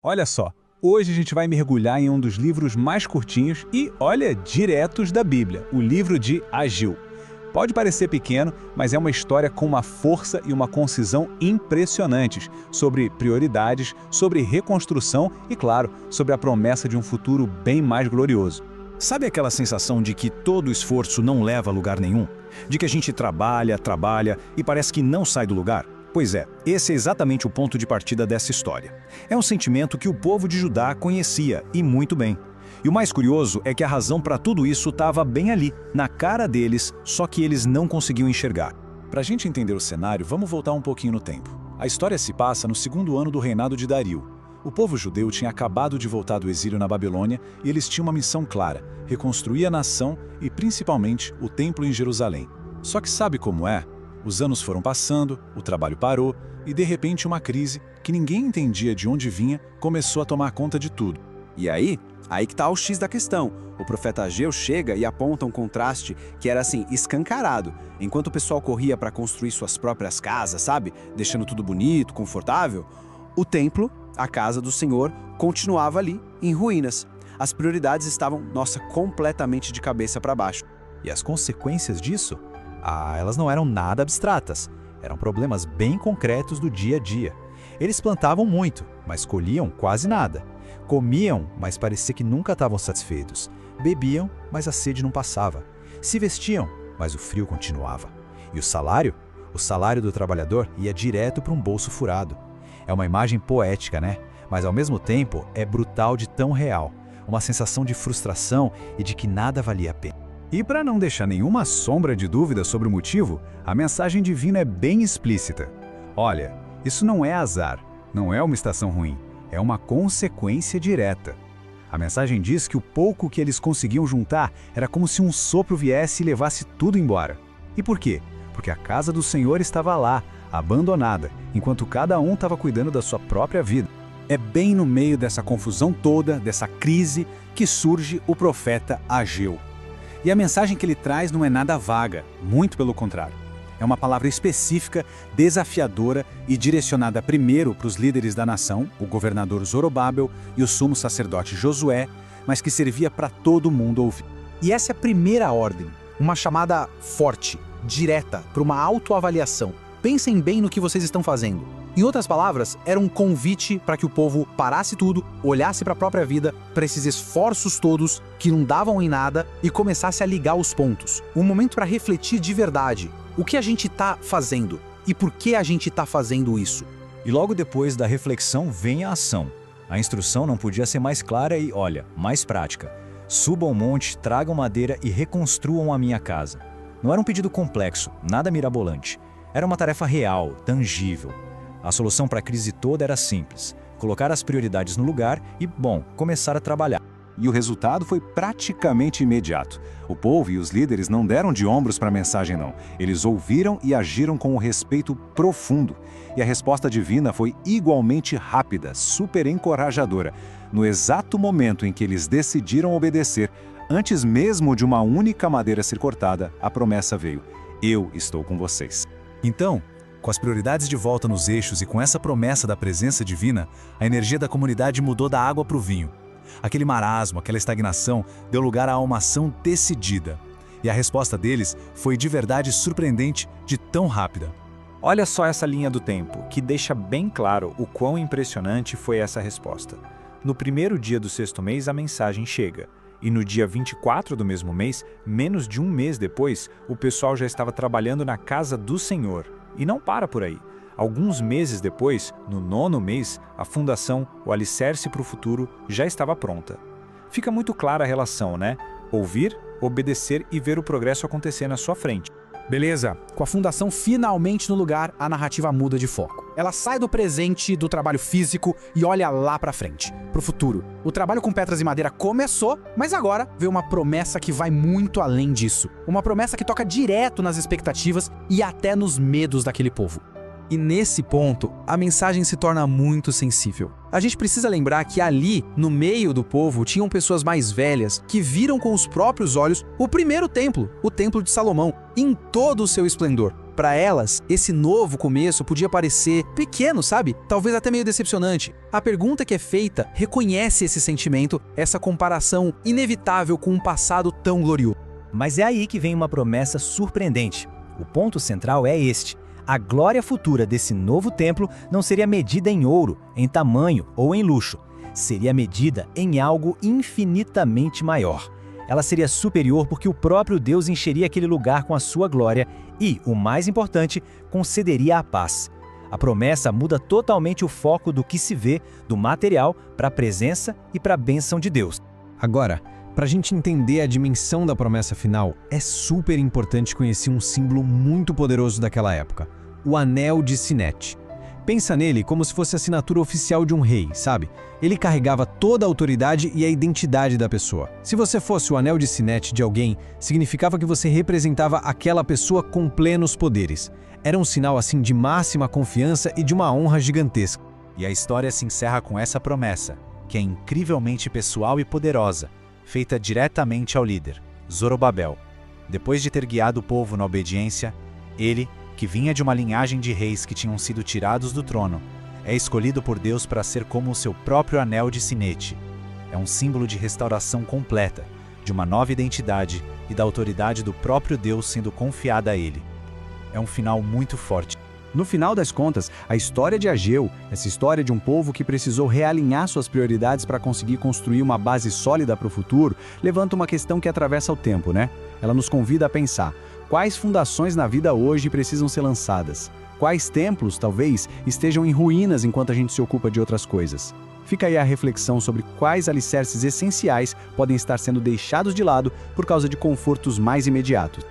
Olha só, hoje a gente vai mergulhar em um dos livros mais curtinhos e, olha, diretos da Bíblia, o livro de Ageu. Pode parecer pequeno, mas é uma história com uma força e uma concisão impressionantes sobre prioridades, sobre reconstrução e, claro, sobre a promessa de um futuro bem mais glorioso. Sabe aquela sensação de que todo esforço não leva a lugar nenhum? De que a gente trabalha, trabalha e parece que não sai do lugar? Pois é, esse é exatamente o ponto de partida dessa história. É um sentimento que o povo de Judá conhecia, e muito bem. E o mais curioso é que a razão para tudo isso estava bem ali, na cara deles, só que eles não conseguiam enxergar. Para a gente entender o cenário, vamos voltar um pouquinho no tempo. A história se passa no segundo ano do reinado de Dario. O povo judeu tinha acabado de voltar do exílio na Babilônia e eles tinham uma missão clara: reconstruir a nação e, principalmente, o templo em Jerusalém. Só que sabe como é? Os anos foram passando, o trabalho parou e, de repente, uma crise, que ninguém entendia de onde vinha, começou a tomar conta de tudo. E aí que tá o X da questão. O profeta Ageu chega e aponta um contraste que era assim, escancarado. Enquanto o pessoal corria para construir suas próprias casas, sabe? Deixando tudo bonito, confortável, o templo, a casa do Senhor, continuava ali, em ruínas. As prioridades estavam, completamente de cabeça para baixo. E as consequências disso? Elas não eram nada abstratas. Eram problemas bem concretos do dia a dia. Eles plantavam muito, mas colhiam quase nada. Comiam, mas parecia que nunca estavam satisfeitos. Bebiam, mas a sede não passava. Se vestiam, mas o frio continuava. E o salário? O salário do trabalhador ia direto para um bolso furado. É uma imagem poética, né? Mas ao mesmo tempo é brutal de tão real. Uma sensação de frustração e de que nada valia a pena. E para não deixar nenhuma sombra de dúvida sobre o motivo, a mensagem divina é bem explícita. Olha, isso não é azar, não é uma estação ruim, é uma consequência direta. A mensagem diz que o pouco que eles conseguiam juntar era como se um sopro viesse e levasse tudo embora. E por quê? Porque a casa do Senhor estava lá, abandonada, enquanto cada um estava cuidando da sua própria vida. É bem no meio dessa confusão toda, dessa crise, que surge o profeta Ageu. E a mensagem que ele traz não é nada vaga, muito pelo contrário. É uma palavra específica, desafiadora e direcionada primeiro para os líderes da nação, o governador Zorobábel e o sumo sacerdote Josué, mas que servia para todo mundo ouvir. E essa é a primeira ordem, uma chamada forte, direta, para uma autoavaliação. Pensem bem no que vocês estão fazendo. Em outras palavras, era um convite para que o povo parasse tudo, olhasse para a própria vida, para esses esforços todos que não davam em nada e começasse a ligar os pontos. Um momento para refletir de verdade. O que a gente está fazendo? E por que a gente está fazendo isso? E logo depois da reflexão vem a ação. A instrução não podia ser mais clara e, olha, mais prática. Subam ao monte, tragam madeira e reconstruam a minha casa. Não era um pedido complexo, nada mirabolante. Era uma tarefa real, tangível. A solução para a crise toda era simples: colocar as prioridades no lugar e, começar a trabalhar. E o resultado foi praticamente imediato. O povo e os líderes não deram de ombros para a mensagem, não. Eles ouviram e agiram com um respeito profundo. E a resposta divina foi igualmente rápida, super encorajadora. No exato momento em que eles decidiram obedecer, antes mesmo de uma única madeira ser cortada, a promessa veio: eu estou com vocês. Então, com as prioridades de volta nos eixos e com essa promessa da presença divina, a energia da comunidade mudou da água para o vinho. Aquele marasmo, aquela estagnação, deu lugar a uma ação decidida. E a resposta deles foi de verdade surpreendente, de tão rápida. Olha só essa linha do tempo, que deixa bem claro o quão impressionante foi essa resposta. No primeiro dia do sexto mês, a mensagem chega. E no dia 24 do mesmo mês, menos de um mês depois, o pessoal já estava trabalhando na casa do Senhor. E não para por aí. Alguns meses depois, no 9º mês, a fundação, o alicerce para o futuro, já estava pronta. Fica muito clara a relação, né? Ouvir, obedecer e ver o progresso acontecer na sua frente. Beleza, com a fundação finalmente no lugar, a narrativa muda de foco. Ela sai do presente, do trabalho físico e olha lá pra frente, pro futuro. O trabalho com pedras e madeira começou, mas agora vê uma promessa que vai muito além disso. Uma promessa que toca direto nas expectativas e até nos medos daquele povo. E nesse ponto, a mensagem se torna muito sensível. A gente precisa lembrar que ali, no meio do povo, tinham pessoas mais velhas que viram com os próprios olhos o primeiro templo, o Templo de Salomão, em todo o seu esplendor. Para elas, esse novo começo podia parecer pequeno, sabe? Talvez até meio decepcionante. A pergunta que é feita reconhece esse sentimento, essa comparação inevitável com um passado tão glorioso. Mas é aí que vem uma promessa surpreendente. O ponto central é este: a glória futura desse novo templo não seria medida em ouro, em tamanho ou em luxo. Seria medida em algo infinitamente maior. Ela seria superior porque o próprio Deus encheria aquele lugar com a sua glória e, o mais importante, concederia a paz. A promessa muda totalmente o foco do que se vê, do material, para a presença e para a bênção de Deus. Agora, para a gente entender a dimensão da promessa final, é super importante conhecer um símbolo muito poderoso daquela época: o Anel de Sinete. Pensa nele como se fosse a assinatura oficial de um rei, sabe? Ele carregava toda a autoridade e a identidade da pessoa. Se você fosse o Anel de Sinete de alguém, significava que você representava aquela pessoa com plenos poderes. Era um sinal assim de máxima confiança e de uma honra gigantesca. E a história se encerra com essa promessa, que é incrivelmente pessoal e poderosa, feita diretamente ao líder, Zorobabel. Depois de ter guiado o povo na obediência, ele, que vinha de uma linhagem de reis que tinham sido tirados do trono, é escolhido por Deus para ser como o seu próprio Anel de Sinete. É um símbolo de restauração completa, de uma nova identidade e da autoridade do próprio Deus sendo confiada a ele. É um final muito forte. No final das contas, a história de Ageu, essa história de um povo que precisou realinhar suas prioridades para conseguir construir uma base sólida para o futuro, levanta uma questão que atravessa o tempo, né? Ela nos convida a pensar: quais fundações na vida hoje precisam ser lançadas? Quais templos, talvez, estejam em ruínas enquanto a gente se ocupa de outras coisas? Fica aí a reflexão sobre quais alicerces essenciais podem estar sendo deixados de lado por causa de confortos mais imediatos.